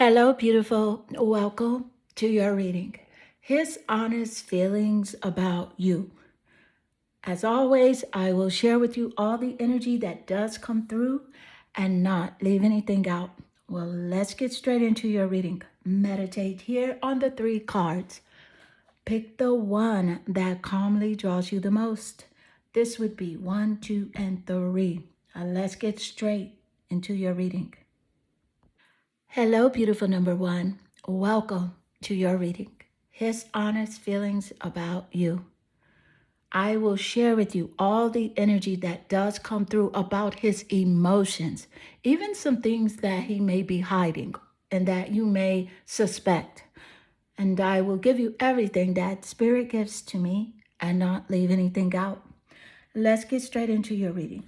Hello, beautiful. Welcome to your reading. His honest feelings about you. As always, I will share with you all the energy that does come through and not leave anything out. Well, let's get straight into your reading. Meditate here on the three cards. Pick the one that calmly draws you the most. This would be 1, 2, and 3. Let's get straight into your reading. Hello, beautiful number one. Welcome to your reading. His honest feelings about you. I will share with you all the energy that does come through about his emotions, even some things that he may be hiding and that you may suspect. And I will give you everything that Spirit gives to me and not leave anything out. Let's get straight into your reading.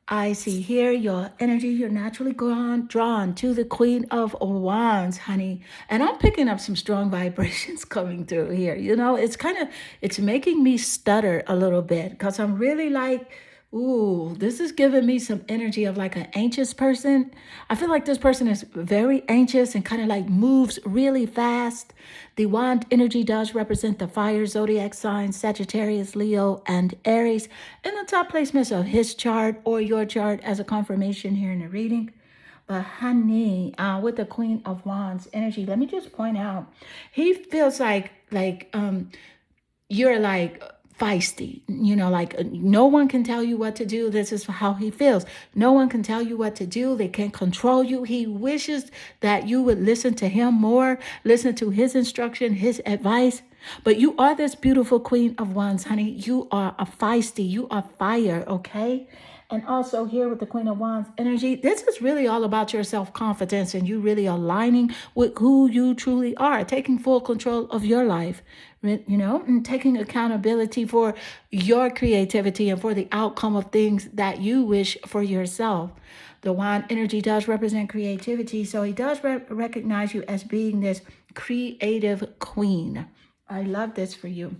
I see here your energy, you're naturally drawn to the Queen of Wands, honey. And I'm picking up some strong vibrations coming through here. You know, it's making me stutter a little bit because I'm really like, ooh, this is giving me some energy of like an anxious person. I feel like this person is very anxious and kind of like moves really fast. The wand energy does represent the fire zodiac signs, Sagittarius, Leo, and Aries in the top placements of his chart or your chart as a confirmation here in the reading. But honey, with the Queen of Wands energy, let me just point out, he feels like you're like feisty, like no one can tell you what to do. This is how he feels. No one can tell you what to do. They can't control you. He wishes that you would listen to him more, listen to his instruction, his advice. But you are this beautiful Queen of Wands, honey. You are a feisty. You are fire, okay? And also here with the Queen of Wands energy, this is really all about your self-confidence and you really aligning with who you truly are, taking full control of your life, and taking accountability for your creativity and for the outcome of things that you wish for yourself. The wand energy does represent creativity, so he does recognize you as being this creative queen. I love this for you.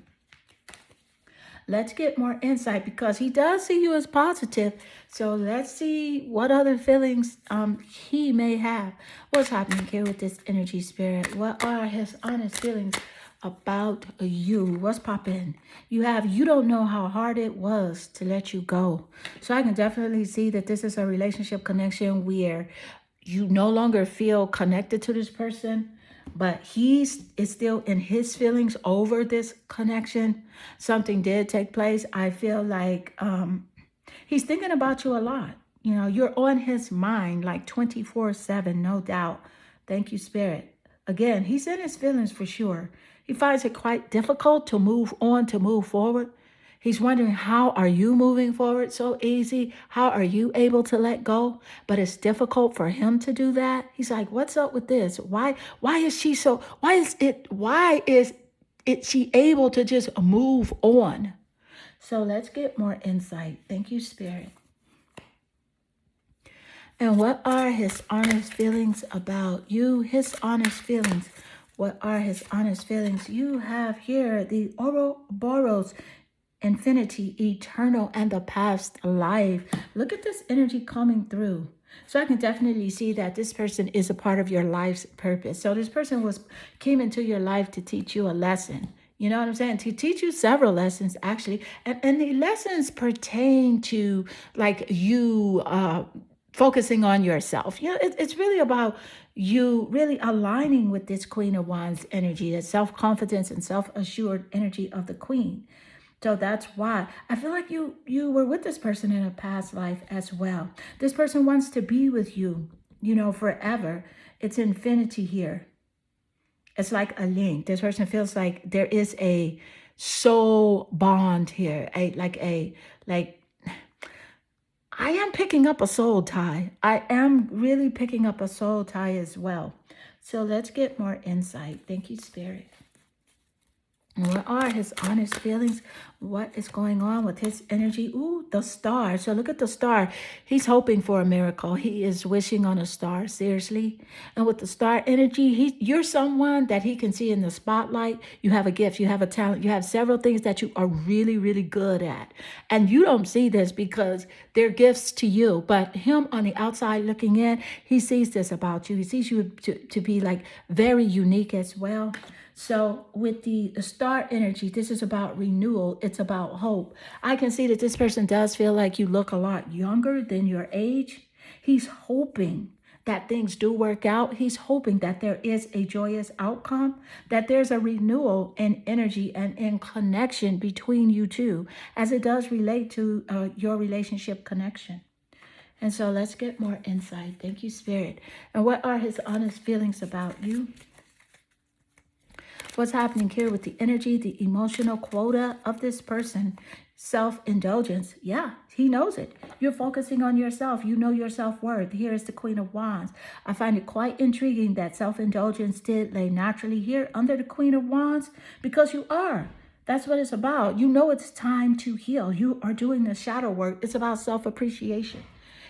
Let's get more insight because he does see you as positive. So let's see what other feelings he may have. What's happening here with this energy, Spirit? What are his honest feelings about you? What's popping? You don't know how hard it was to let you go. So I can definitely see that this is a relationship connection where you no longer feel connected to this person, but is still in his feelings over this connection. Something did take place. I feel like he's thinking about you a lot. You're on his mind like 24/7, no doubt. Thank you, Spirit. Again, he's in his feelings for sure. He finds it quite difficult to move on, to move forward. He's wondering, how are you moving forward so easy? How are you able to let go? But it's difficult for him to do that. He's like, what's up with this? Why is she able to just move on? So let's get more insight. Thank you, Spirit. And what are his honest feelings about you? His honest feelings. What are his honest feelings? You have here the Ouroboros, infinity, eternal, and the past life. Look at this energy coming through. So I can definitely see that this person is a part of your life's purpose. So this person came into your life to teach you a lesson. You know what I'm saying? To teach you several lessons, actually. And the lessons pertain to like you focusing on yourself. It's really about you really aligning with this Queen of Wands energy, that self-confidence and self-assured energy of the Queen. So that's why I feel like you were with this person in a past life as well. This person wants to be with you, forever. It's infinity here. It's like a link. This person feels like there is a soul bond here. I am picking up a soul tie. I am really picking up a soul tie as well. So let's get more insight. Thank you, Spirit. What are his honest feelings? What is going on with his energy? Ooh, the star. So look at the star. He's hoping for a miracle. He is wishing on a star, seriously. And with the star energy, you're someone that he can see in the spotlight. You have a gift, you have a talent, you have several things that you are really, really good at. And you don't see this because they're gifts to you. But him on the outside looking in, he sees this about you. He sees you to be like very unique as well. So with the star energy, this is about renewal. It's about hope. I can see that this person does feel like you look a lot younger than your age. He's hoping that things do work out. He's hoping that there is a joyous outcome, that there's a renewal in energy and in connection between you two, as it does relate to your relationship connection. And so let's get more insight. Thank you, Spirit. And what are his honest feelings about you? What's happening here with the energy, the emotional quota of this person? Self-indulgence. Yeah, he knows it. You're focusing on yourself. You know your self-worth. Here is the Queen of Wands. I find it quite intriguing that self-indulgence did lay naturally here under the Queen of Wands, because you are. That's what it's about. You know it's time to heal. You are doing the shadow work. It's about self-appreciation.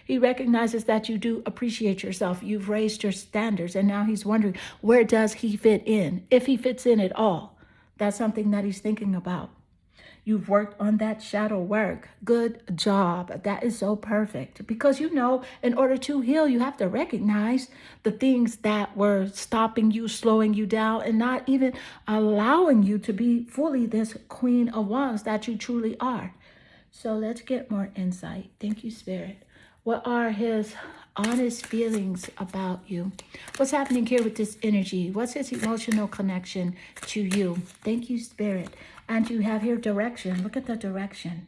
He recognizes that you do appreciate yourself. You've raised your standards, and now he's wondering, where does he fit in? If he fits in at all. That's something that he's thinking about. You've worked on that shadow work. Good job. That is so perfect. Because you know, in order to heal, you have to recognize the things that were stopping you, slowing you down, and not even allowing you to be fully this Queen of Wands that you truly are. So let's get more insight. Thank you, Spirit. What are his honest feelings about you? What's happening here with this energy? What's his emotional connection to you? Thank you, Spirit. And you have here direction. Look at the direction.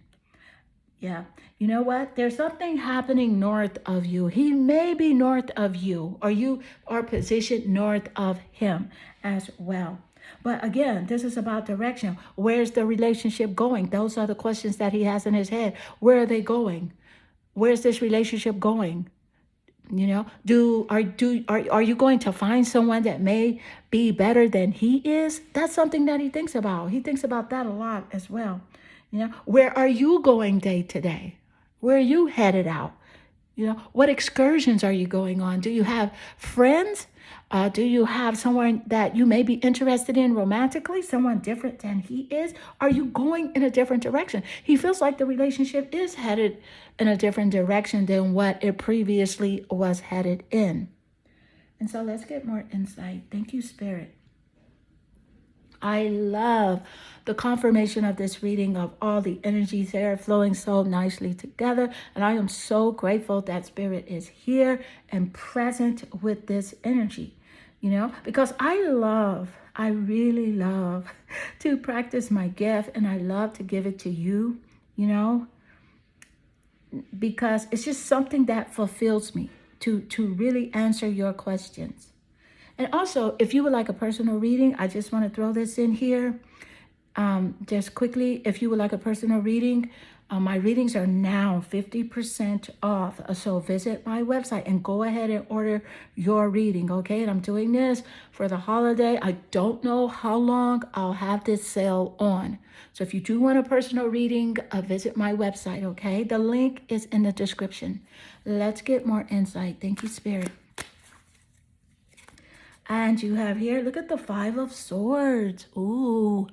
Yeah. You know what? There's something happening north of you. He may be north of you, or you are positioned north of him as well. But again, this is about direction. Where's the relationship going? Those are the questions that he has in his head. Where are they going? Where's this relationship going? You know, are you going to find someone that may be better than he is? That's something that he thinks about. He thinks about that a lot as well. You know, where are you going day to day? Where are you headed out? You know, what excursions are you going on? Do you have friends? Do you have someone that you may be interested in romantically, someone different than he is? Are you going in a different direction? He feels like the relationship is headed in a different direction than what it previously was headed in. And so let's get more insight. Thank you, Spirit. I love the confirmation of this reading of all the energies there flowing so nicely together. And I am so grateful that Spirit is here and present with this energy, you know, because I really love to practice my gift, and I love to give it to you, you know, because it's just something that fulfills me to really answer your questions. And also, if you would like a personal reading, I just want to throw this in here. Just quickly, if you would like a personal reading, my readings are now 50% off. So visit my website and go ahead and order your reading, okay? And I'm doing this for the holiday. I don't know how long I'll have this sale on. So if you do want a personal reading, visit my website, okay? The link is in the description. Let's get more insight. Thank you, Spirit. And you have here, look at the 5 of Swords. Ooh,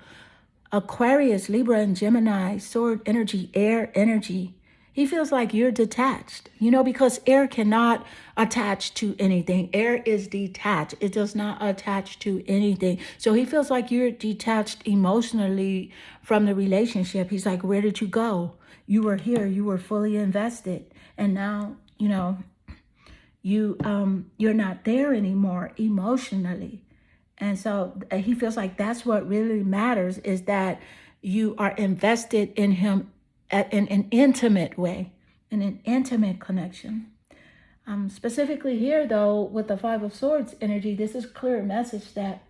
Aquarius, Libra, and Gemini, sword energy, air energy. He feels like you're detached, you know, because air cannot attach to anything. Air is detached. It does not attach to anything. So he feels like you're detached emotionally from the relationship. He's like, where did you go? You were here. You were fully invested. And now, you know, you're not there anymore emotionally. And so he feels like that's what really matters, is that you are invested in him in an intimate way, in an intimate connection. Specifically here, though, with the 5 of Swords energy, this is clear message that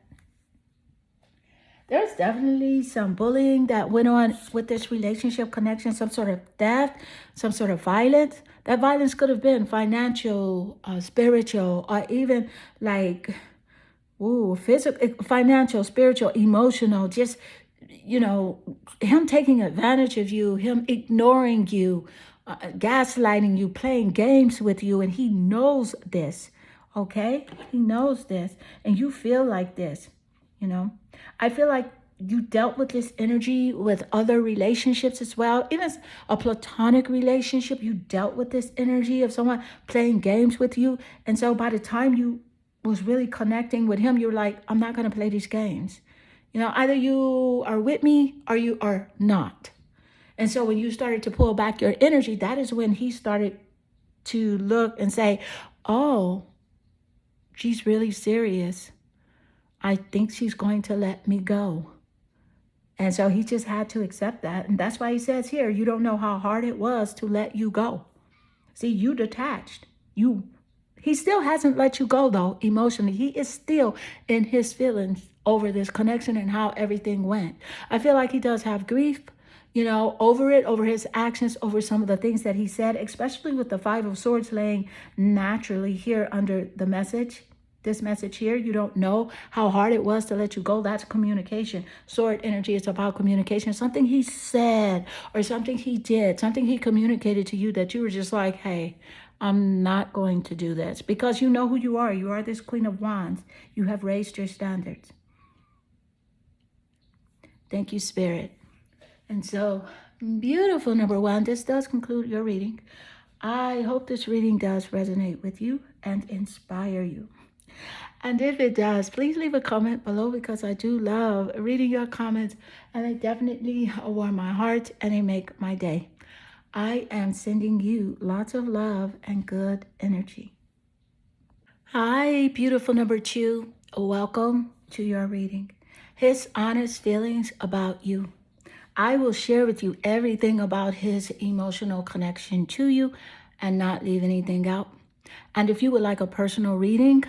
there's definitely some bullying that went on with this relationship connection, some sort of theft, some sort of violence. That violence could have been financial, spiritual, or even like, physical, financial, spiritual, emotional. Just you know, him taking advantage of you, him ignoring you, gaslighting you, playing games with you, and he knows this. Okay, he knows this, and you feel like this. You know, I feel like you dealt with this energy with other relationships as well. Even a platonic relationship, you dealt with this energy of someone playing games with you, and so by the time you was really connecting with him, you're like, I'm not going to play these games. Either you are with me or you are not. And so when you started to pull back your energy, that is when he started to look and say, oh, she's really serious. I think she's going to let me go. And so he just had to accept that. And that's why he says here, you don't know how hard it was to let you go. See, you detached. He still hasn't let you go though, emotionally. He is still in his feelings over this connection and how everything went. I feel like he does have grief, over it, over his actions, over some of the things that he said, especially with the Five of Swords laying naturally here under the message. This message here, you don't know how hard it was to let you go. That's communication. Sword energy is about communication. Something he said or something he did, something he communicated to you that you were just like, hey, I'm not going to do this, because you know who you are. You are this Queen of Wands. You have raised your standards. Thank you, Spirit. And so, beautiful, number one. This does conclude your reading. I hope this reading does resonate with you and inspire you. And if it does, please leave a comment below, because I do love reading your comments, and they definitely warm my heart and they make my day. I am sending you lots of love and good energy. Hi, beautiful number two. Welcome to your reading. His honest feelings about you. I will share with you everything about his emotional connection to you and not leave anything out. And if you would like a personal reading,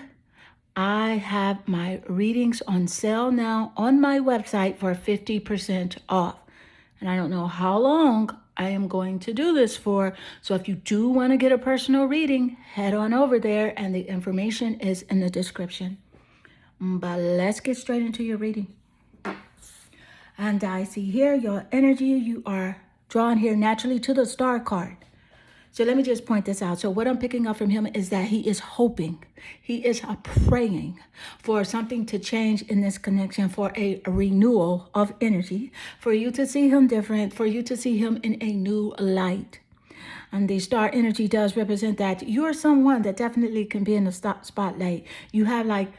I have my readings on sale now on my website for 50% off. And I don't know how long I am going to do this for. So if you do want to get a personal reading, head on over there, and the information is in the description. But let's get straight into your reading. And I see here your energy, you are drawn here naturally to the star card. So let me just point this out. So what I'm picking up from him is that he is hoping, he is praying for something to change in this connection, for a renewal of energy, for you to see him different, for you to see him in a new light. And the star energy does represent that you're someone that definitely can be in the spotlight. You have like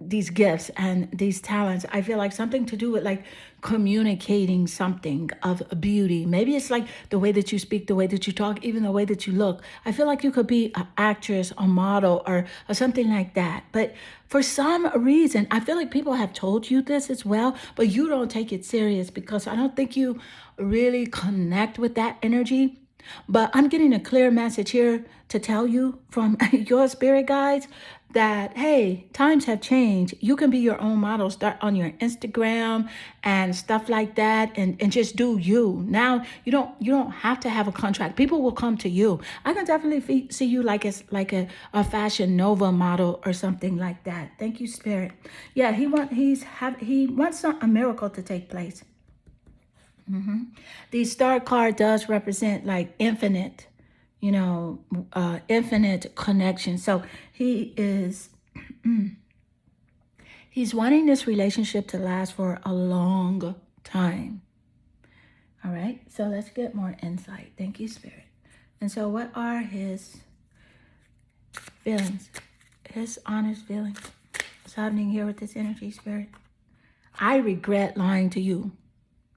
these gifts and these talents. I feel like something to do with like communicating something of beauty. Maybe it's like the way that you speak, the way that you talk, even the way that you look. I feel like you could be an actress, a model, or something like that. But for some reason, I feel like people have told you this as well, but you don't take it serious, because I don't think you really connect with that energy. But I'm getting a clear message here to tell you from your spirit guides that, hey, times have changed. You can be your own model. Start on your Instagram and stuff like that, and just do you. Now you don't have to have a contract. People will come to you. I can definitely see you like it's like a Fashion Nova model or something like that. Thank you, Spirit. Yeah, he wants a miracle to take place. The star card does represent like infinite, infinite connection. So he's wanting this relationship to last for a long time. All right, so let's get more insight. Thank you, Spirit. And so what are his feelings, his honest feelings? What's happening here with this energy, Spirit? I regret lying to you.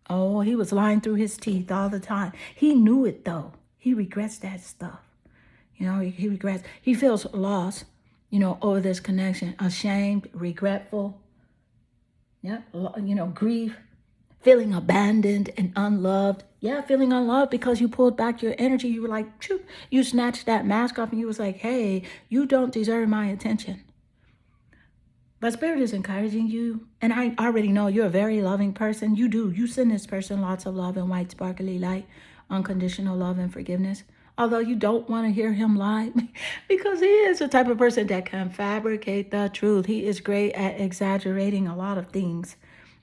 Oh, he was lying through his teeth all the time. He knew it though. He regrets that stuff. He regrets. He feels lost, over this connection. Ashamed, regretful. Yeah, grief, feeling abandoned and unloved. Yeah, feeling unloved because you pulled back your energy. You were like, shoot, you snatched that mask off and you was like, hey, you don't deserve my attention. But Spirit is encouraging you, and I already know you're a very loving person. You send this person lots of love and white sparkly light, unconditional love and forgiveness. Although you don't want to hear him lie, because he is the type of person that can fabricate the truth. He is great at exaggerating a lot of things.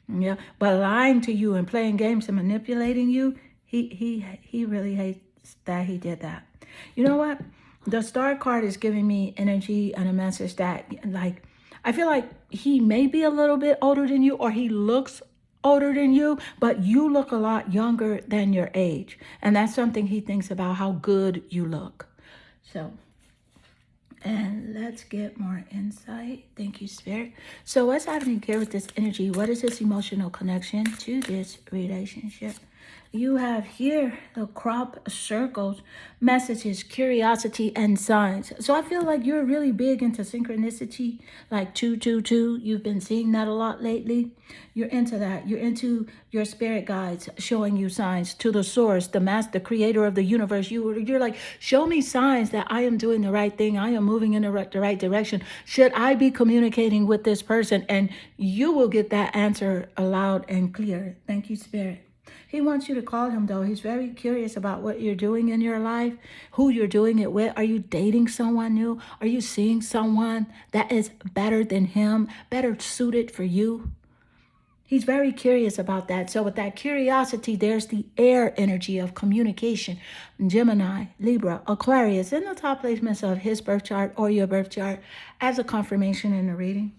Yeah, but lying to you and playing games and manipulating you, he really hates that he did that. You know what? The star card is giving me energy and a message that, like, I feel like he may be a little bit older than you, or he looks older than you, but you look a lot younger than your age, and that's something he thinks about, how good you look. So, and let's get more insight. Thank you, Spirit. So, what's happening here with this energy? What is this emotional connection to this relationship? You have here the crop circles, messages, curiosity, and signs. So I feel like you're really big into synchronicity, like 222. You've been seeing that a lot lately. You're into that. You're into your spirit guides showing you signs, to the source, the master creator of the universe. You're like, show me signs that I am doing the right thing. I am moving in the right direction. Should I be communicating with this person? And you will get that answer loud and clear. Thank you, Spirit. He wants you to call him, though. He's very curious about what you're doing in your life, who you're doing it with. Are you dating someone new? Are you seeing someone that is better than him, better suited for you? He's very curious about that. So with that curiosity, there's the air energy of communication. Gemini, Libra, Aquarius, in the top placements of his birth chart or your birth chart as a confirmation in the reading.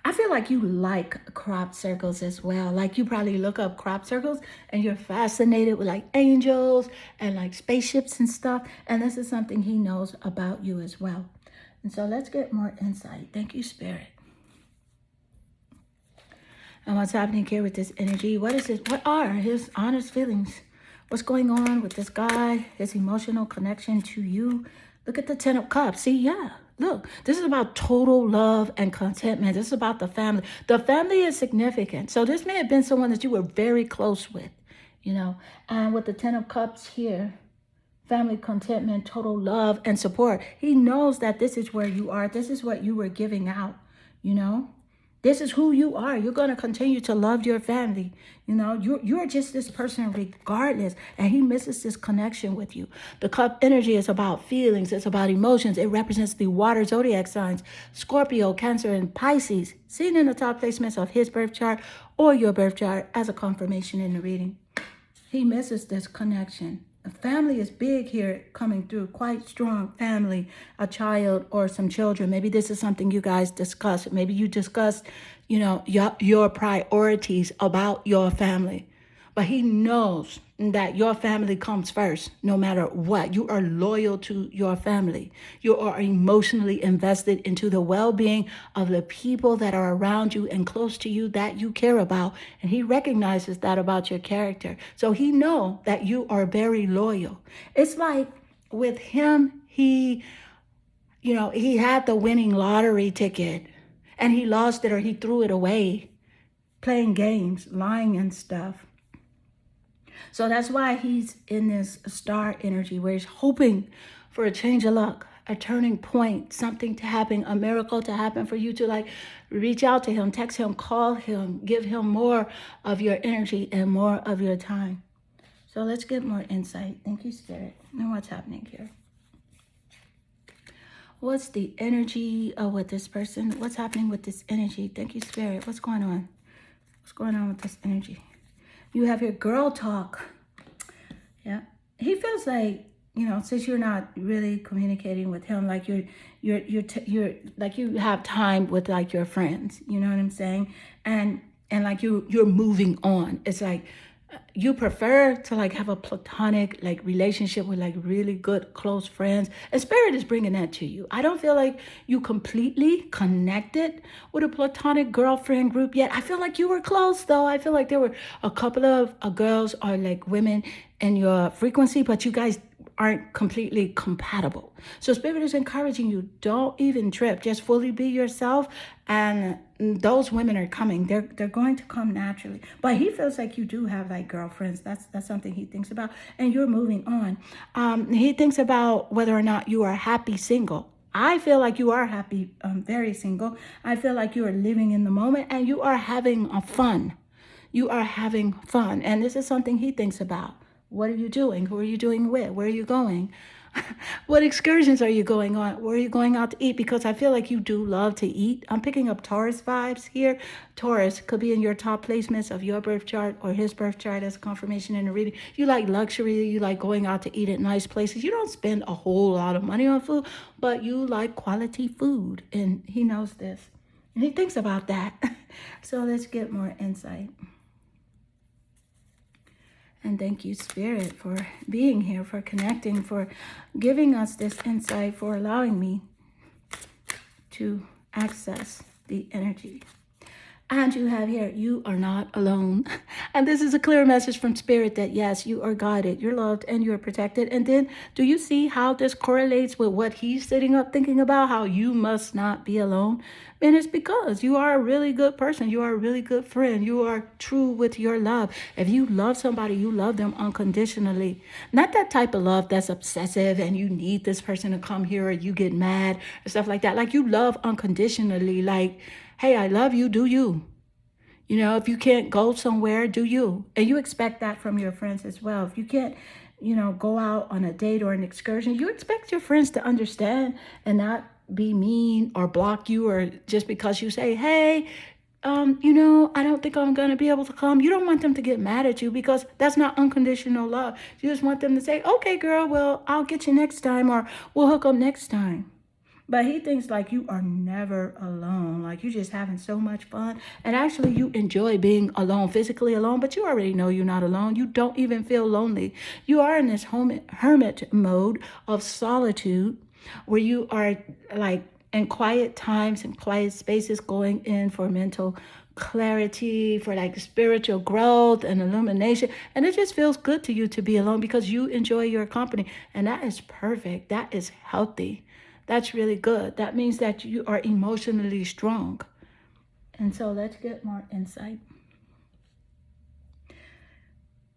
I feel like you like crop circles as well. Like you probably look up crop circles and you're fascinated with like angels and like spaceships and stuff. And this is something he knows about you as well. And so let's get more insight. Thank you, Spirit. And what's happening here with this energy? What is it? What are his honest feelings? What's going on with this guy? His emotional connection to you? Look at the 10 of Cups. See, yeah. Look, this is about total love and contentment. This is about the family. The family is significant. So this may have been someone that you were very close with, you know. And with the 10 of Cups here, family contentment, total love and support. He knows that this is where you are. This is what you were giving out, you know. This is who you are. You're going to continue to love your family. You know, you're just this person regardless. And he misses this connection with you. The cup energy is about feelings. It's about emotions. It represents the water zodiac signs, Scorpio, Cancer, and Pisces, seen in the top placements of his birth chart or your birth chart as a confirmation in the reading. He misses this connection. A family is big here, coming through, quite strong family, a child or some children. Maybe this is something you guys discuss. Maybe you discuss, you know, your priorities about your family. But he knows that your family comes first, no matter what. You are loyal to your family. You are emotionally invested into the well-being of the people that are around you and close to you that you care about. And he recognizes that about your character. So he knows that you are very loyal. It's like with him, he had the winning lottery ticket and he lost it or he threw it away, playing games, lying and stuff. So that's why he's in this star energy where he's hoping for a change of luck, a turning point, something to happen, a miracle to happen for you to like reach out to him, text him, call him, give him more of your energy and more of your time. So let's get more insight. Thank you, Spirit. And what's happening here? What's the energy with this person? What's happening with this energy? Thank you, Spirit. What's going on? What's going on with this energy? You have your girl talk. Yeah. He feels like, you know, since you're not really communicating with him, like you're like you have time with like your friends, you know what I'm saying? And like you're moving on. It's like you prefer to like have a platonic like relationship with like really good close friends, and Spirit is bringing that to you. I don't feel like you completely connected with a platonic girlfriend group yet. I feel like you were close though. I feel like there were a couple of girls or like women in your frequency, but you guys aren't completely compatible. So Spirit is encouraging you, don't even trip, just fully be yourself, and those women are coming. They're going to come naturally. But he feels like you do have like girlfriends. That's something he thinks about, and you're moving on. He thinks about whether or not you are happy single. I feel like you are happy, very single. I feel like you are living in the moment and you are having fun. You are having fun, and this is something he thinks about. What are you doing? Who are you doing with? Where are you going? What excursions are you going on? Where are you going out to eat? Because I feel like you do love to eat. I'm picking up Taurus vibes here. Taurus could be in your top placements of your birth chart or his birth chart as confirmation in the reading. You like luxury. You like going out to eat at nice places. You don't spend a whole lot of money on food, but you like quality food. And he knows this. And he thinks about that. So let's get more insight. And thank you, Spirit, for being here, for connecting, for giving us this insight, for allowing me to access the energy. And you have here, you are not alone. And this is a clear message from Spirit that yes, you are guided, you're loved, and you're protected. And then do you see how this correlates with what he's sitting up thinking about, how you must not be alone? And it's because you are a really good person. You are a really good friend. You are true with your love. If you love somebody, you love them unconditionally. Not that type of love that's obsessive and you need this person to come here or you get mad or stuff like that. Like you love unconditionally. Like, hey, I love you, do you? You know, if you can't go somewhere, do you? And you expect that from your friends as well. If you can't, go out on a date or an excursion, you expect your friends to understand and not be mean or block you or just because you say, hey, I don't think I'm going to be able to come. You don't want them to get mad at you because that's not unconditional love. You just want them to say, okay, girl, well, I'll get you next time or we'll hook up next time. But he thinks like you are never alone, like you're just having so much fun. And actually, you enjoy being alone, physically alone, but you already know you're not alone. You don't even feel lonely. You are in this hermit mode of solitude where you are like in quiet times and quiet spaces going in for mental clarity, for like spiritual growth and illumination. And it just feels good to you to be alone because you enjoy your company. And that is perfect. That is healthy. That's really good. That means that you are emotionally strong. And so let's get more insight.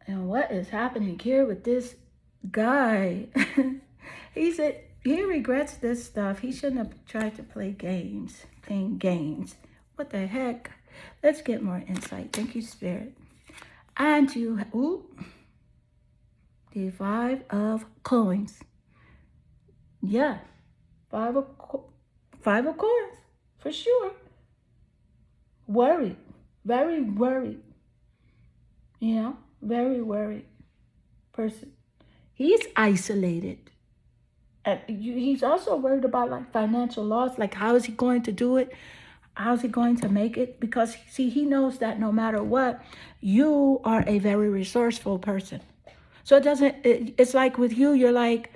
And what is happening here with this guy? He said he regrets this stuff. He shouldn't have tried to playing games. What the heck? Let's get more insight. Thank you, Spirit. And the 5 of coins. Yeah. Five of coins, for sure. Worried, very worried. Very worried person. He's isolated. He's also worried about like financial loss. Like, how is he going to do it? How's he going to make it? Because see, he knows that no matter what, you are a very resourceful person. So it's like with you, you're like,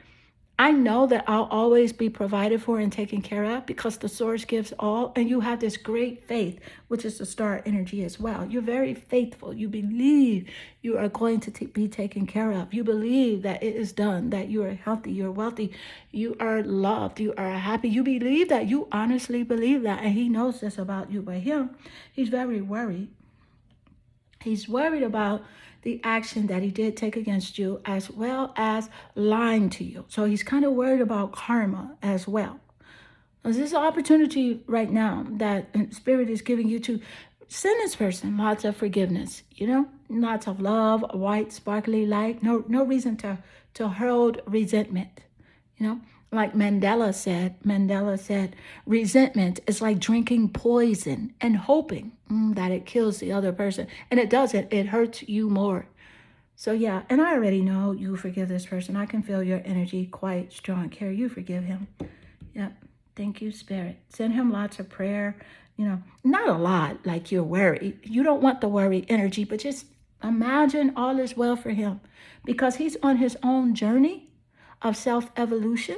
I know that I'll always be provided for and taken care of because the source gives all, and you have this great faith, which is the star energy as well. You're very faithful. You believe you are going to be taken care of. You believe that it is done, that you are healthy, you're wealthy, you are loved, you are happy. You believe that, you honestly believe that, and he knows this about you. But him, he's very worried. He's worried about the action that he did take against you, as well as lying to you. So he's kind of worried about karma as well. There's this opportunity right now that Spirit is giving you to send this person lots of forgiveness, lots of love, white, sparkly light. No reason to hold resentment, Like Mandela said, resentment is like drinking poison and hoping that it kills the other person. And it doesn't. It hurts you more. So yeah, and I already know you forgive this person. I can feel your energy quite strong. Carrie, you forgive him. Yep. Thank you, Spirit. Send him lots of prayer. Not a lot like you're worried. You don't want the worry energy, but just imagine all is well for him because he's on his own journey of self-evolution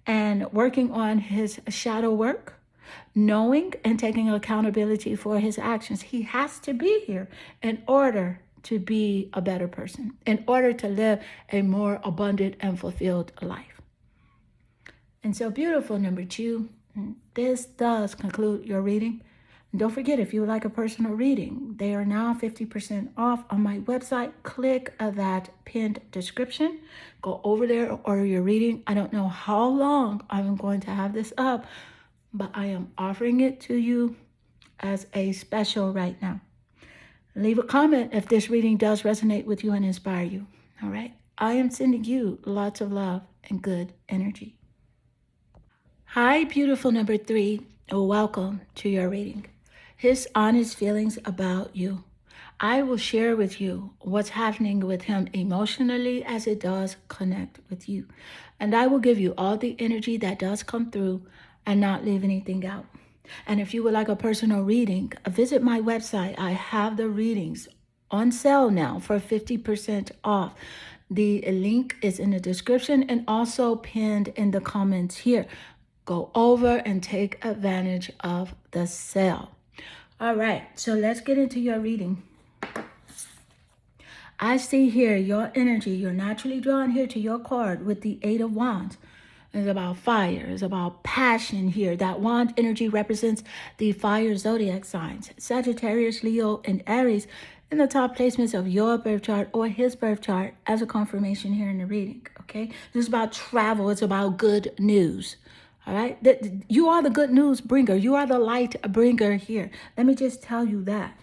and working on his shadow work, knowing and taking accountability for his actions. He has to be here in order to be a better person, in order to live a more abundant and fulfilled life. And so beautiful, number 2. This does conclude your reading. And don't forget, if you would like a personal reading, they are now 50% off on my website. Click that pinned description. Go over there and order your reading. I don't know how long I'm going to have this up, but I am offering it to you as a special right now. Leave a comment if this reading does resonate with you and inspire you. All right? I am sending you lots of love and good energy. Hi, beautiful number 3. Welcome to your reading. His honest feelings about you. I will share with you what's happening with him emotionally as it does connect with you. And I will give you all the energy that does come through and not leave anything out. And if you would like a personal reading, visit my website. I have the readings on sale now for 50% off. The link is in the description and also pinned in the comments here. Go over and take advantage of the sale. All right, so let's get into your reading. I see here your energy. You're naturally drawn here to your card with the Eight of Wands. It's about fire. It's about passion here. That wand energy represents the fire zodiac signs. Sagittarius, Leo, and Aries in the top placements of your birth chart or his birth chart as a confirmation here in the reading, okay? This is about travel. It's about good news, all right? You are the good news bringer. You are the light bringer here. Let me just tell you that.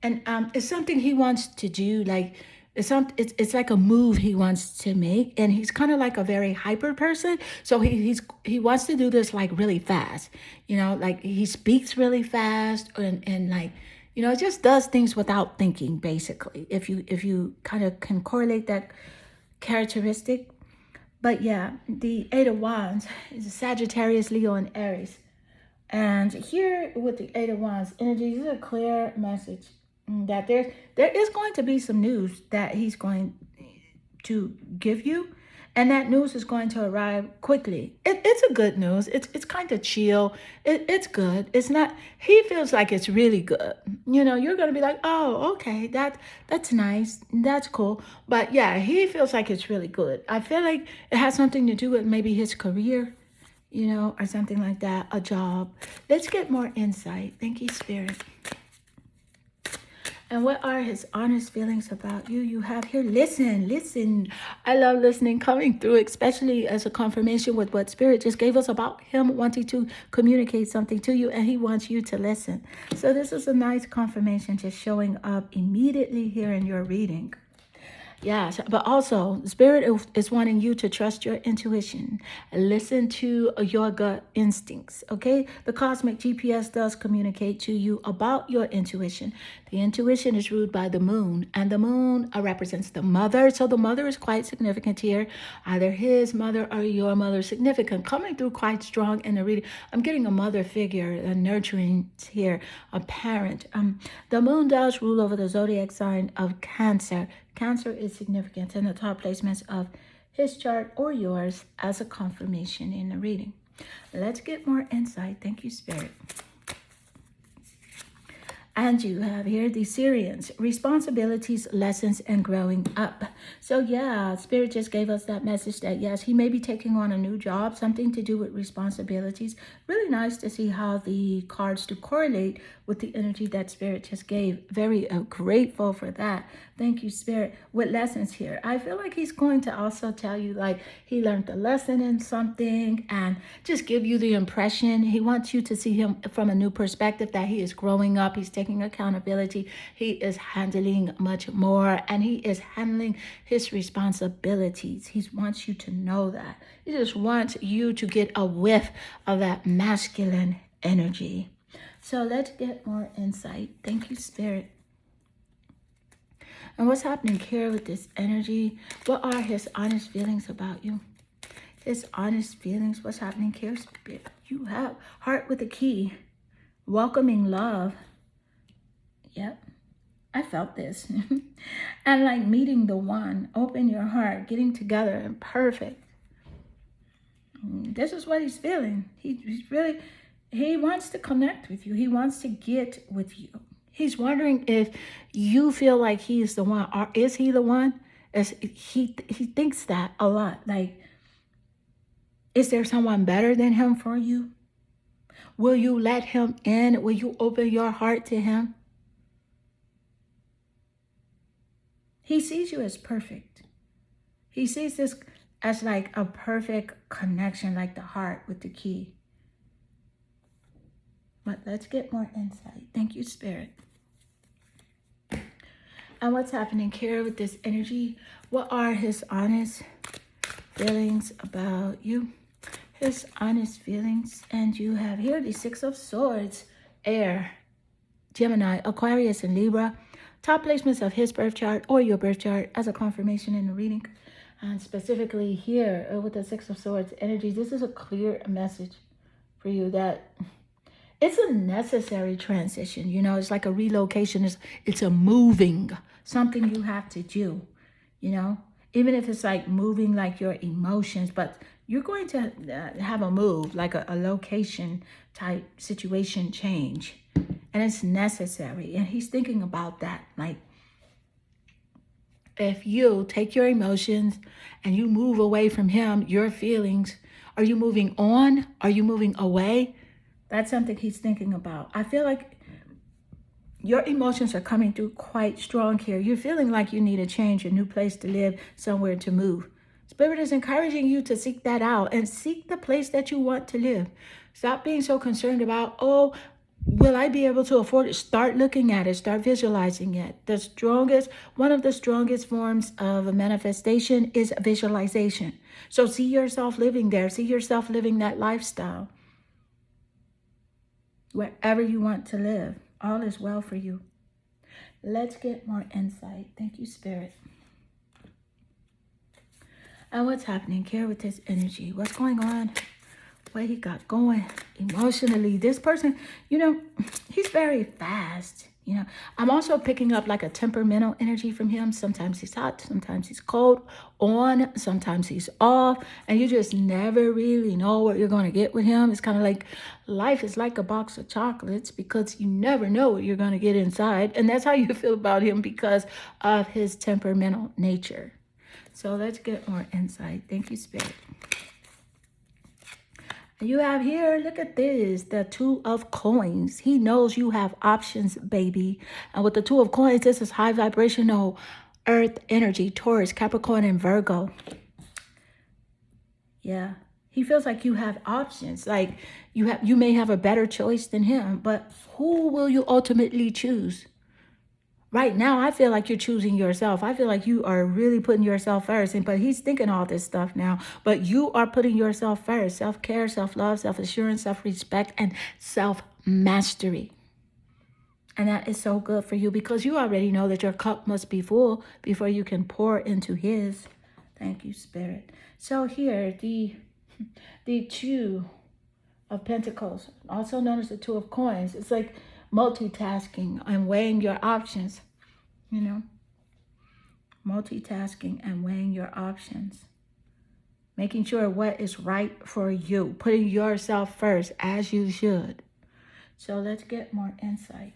And it's something he wants to do, like it's like a move he wants to make, and he's kind of like a very hyper person. So he wants to do this like really fast, like he speaks really fast and like just does things without thinking. Basically, if you kind of can correlate that characteristic. But yeah, the Eight of Wands is a Sagittarius, Leo, and Aries. And here with the Eight of Wands energy, this is a clear message that there is going to be some news that he's going to give you, and that news is going to arrive quickly. It's a good news. It's kind of chill. It's good. It's not. He feels like it's really good. You're gonna be like, oh, okay, that's nice. That's cool. But yeah, he feels like it's really good. I feel like it has something to do with maybe his career, or something like that, a job. Let's get more insight. Thank you, Spirit. And what are his honest feelings about you? You have here, listen. I love listening coming through, especially as a confirmation with what Spirit just gave us about him wanting to communicate something to you, and he wants you to listen. So this is a nice confirmation just showing up immediately here in your reading. Yes, but also Spirit is wanting you to trust your intuition. Listen to your gut instincts, okay? The cosmic GPS does communicate to you about your intuition. The intuition is ruled by the moon, and the moon represents the mother. So the mother is quite significant here. Either his mother or your mother is significant, coming through quite strong in the reading. I'm getting a mother figure, a nurturing here, a parent. The moon does rule over the zodiac sign of Cancer. Cancer is significant in the top placements of his chart or yours as a confirmation in the reading. Let's get more insight. Thank you, Spirit. And you have here the Syrians, responsibilities, lessons, and growing up. So yeah, Spirit just gave us that message that yes, he may be taking on a new job, something to do with responsibilities. Really nice to see how the cards do correlate with the energy that Spirit just gave. Very grateful for that. Thank you, Spirit. With lessons here, I feel like he's going to also tell you like he learned a lesson in something and just give you the impression. He wants you to see him from a new perspective, that he is growing up. He's taking accountability. He is handling much more, and he is handling his responsibilities. He wants you to know that. He just wants you to get a whiff of that masculine energy. So let's get more insight. Thank you, Spirit. And what's happening here with this energy? What are his honest feelings about you? His honest feelings. What's happening here, Spirit? You have heart with a key. Welcoming love. Yep. I felt this. And like meeting the one. Open your heart. Getting together and perfect. This is what he's feeling. He's really... He wants to connect with you. He wants to get with you. He's wondering if you feel like he is the one, or is he the one? He thinks that a lot. Like, is there someone better than him for you? Will you let him in? Will you open your heart to him? He sees you as perfect. He sees this as like a perfect connection, like the heart with the key. But let's get more insight. Thank you, Spirit. And what's happening here with this energy? What are his honest feelings about you? His honest feelings. And you have here the Six of Swords, air, Gemini, Aquarius, and Libra. Top placements of his birth chart or your birth chart as a confirmation in the reading. And specifically here with the Six of Swords energy, this is a clear message for you that it's a necessary transition. You know, it's like a relocation. It's a moving, something you have to do, you know, even if it's like moving like your emotions, but you're going to have a move, like a location type situation change. And it's necessary. And he's thinking about that. Like, if you take your emotions and you move away from him, your feelings, are you moving on? Are you moving away? That's something he's thinking about. I feel like your emotions are coming through quite strong here. You're feeling like you need a change, a new place to live, somewhere to move. Spirit is encouraging you to seek that out and seek the place that you want to live. Stop being so concerned about, oh, will I be able to afford it? Start looking at it. Start visualizing it. One of the strongest forms of a manifestation is visualization. So see yourself living there. See yourself living that lifestyle. Wherever you want to live, all is well for you. Let's get more insight. Thank you, Spirit. And what's happening here with this energy? What's going on? What he got going emotionally? This person, you know, he's very fast. You know, I'm also picking up like a temperamental energy from him. Sometimes he's hot, sometimes he's cold, on, sometimes he's off, and you just never really know what you're going to get with him. It's kind of like life is like a box of chocolates because you never know what you're going to get inside. And that's how you feel about him because of his temperamental nature. So let's get more insight. Thank you, Spirit. You have here, look at this, the Two of Coins. He knows you have options, baby. And with the Two of Coins, this is high vibrational earth energy, Taurus, Capricorn, and Virgo. Yeah. He feels like you have options. Like you may have a better choice than him, but who will you ultimately choose? Right now, I feel like you're choosing yourself. I feel like you are really putting yourself first. But he's thinking all this stuff now. But you are putting yourself first. Self-care, self-love, self-assurance, self-respect, and self-mastery. And that is so good for you because you already know that your cup must be full before you can pour into his. Thank you, Spirit. So here, the Two of Pentacles, also known as the Two of Coins. It's like multitasking and weighing your options, you know, multitasking and weighing your options, making sure what is right for you, putting yourself first as you should. So let's get more insight.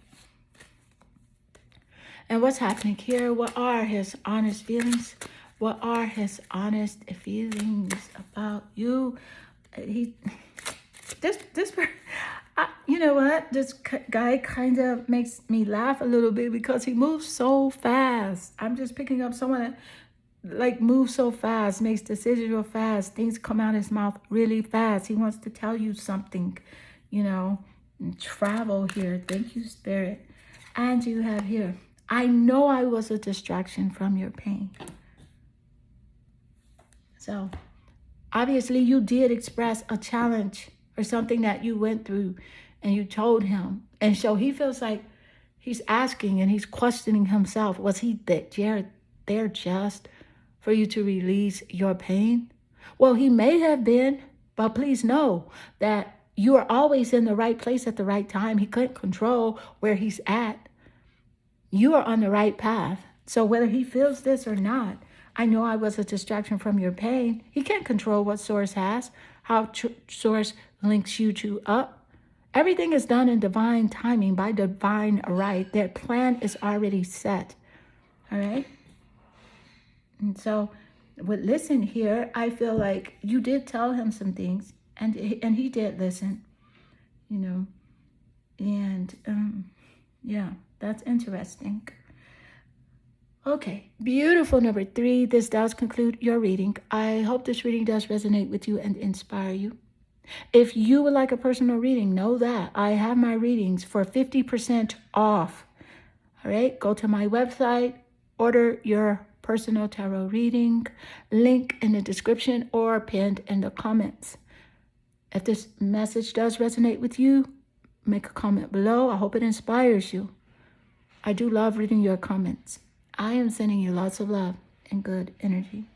And what's happening here? What are his honest feelings? What are his honest feelings about you? You know what? This guy kind of makes me laugh a little bit because he moves so fast. I'm just picking up someone that like moves so fast, makes decisions real fast. Things come out of his mouth really fast. He wants to tell you something, you know, and travel here. Thank you, Spirit. And you have here, I know I was a distraction from your pain. So obviously you did express a challenge or something that you went through and you told him. And so he feels like he's asking and he's questioning himself. Was he there just for you to release your pain? Well, he may have been, but please know that you are always in the right place at the right time. He couldn't control where he's at. You are on the right path. So whether he feels this or not, I know I was a distraction from your pain. He can't control what source has, how source links you two up. Everything is done in divine timing by divine right. Their plan is already set. All right? And so, listen here, I feel like you did tell him some things, and he did listen, you know. And, yeah, that's interesting. Okay, beautiful number 3. This does conclude your reading. I hope this reading does resonate with you and inspire you. If you would like a personal reading, know that I have my readings for 50% off. All right, go to my website, order your personal tarot reading. Link in the description or pinned in the comments. If this message does resonate with you, make a comment below. I hope it inspires you. I do love reading your comments. I am sending you lots of love and good energy.